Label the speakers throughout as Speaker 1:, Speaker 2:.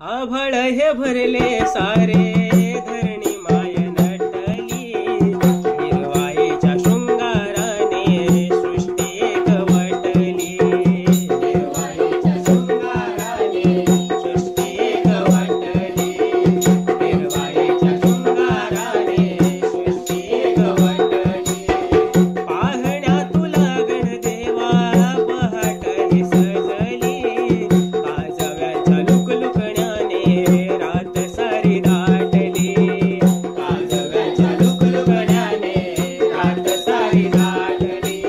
Speaker 1: आभाळ हे भरले सारे धरणी माय नटली, हिरवाईच्या शृंगाराने सृष्टी एकवटली, हिरवाईच्या शृंगाराने सृष्टी एकवटली, हिरवाईच्या शृंगाराने सृष्टी एकवटली। पाहण्या तुला गणदेवा पहाट ही सजली, काजव्याच्या लुकलुकण्याने रात सारी दाटली, काजव्याच्या लुकलुकण्याने रात सारी दाटली,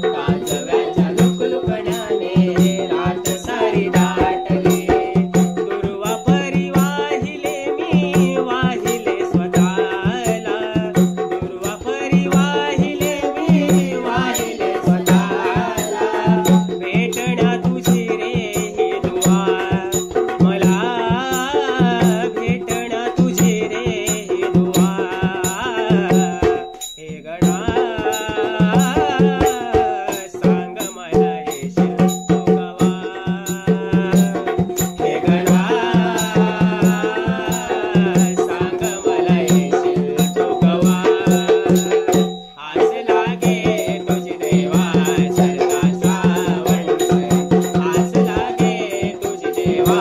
Speaker 1: काजव्याच्या लुकलुकण्याने रात सारी दाटली। दुर्वा परी वाहिले मी वाहिले स्वतःला, दुर्वा परी वाहिले मी वाहिले स्वतःला, भेटण्या तुझी रे ही दुआ मला, भेटण्या तुझी रे ही दुआ। हे गणा सांग मला येशील तू कवा, हे गणा सांग मला येशील तू कवा। आस लागे तुझी देवा सारखा श्रावण, आस लागे तुझी देवा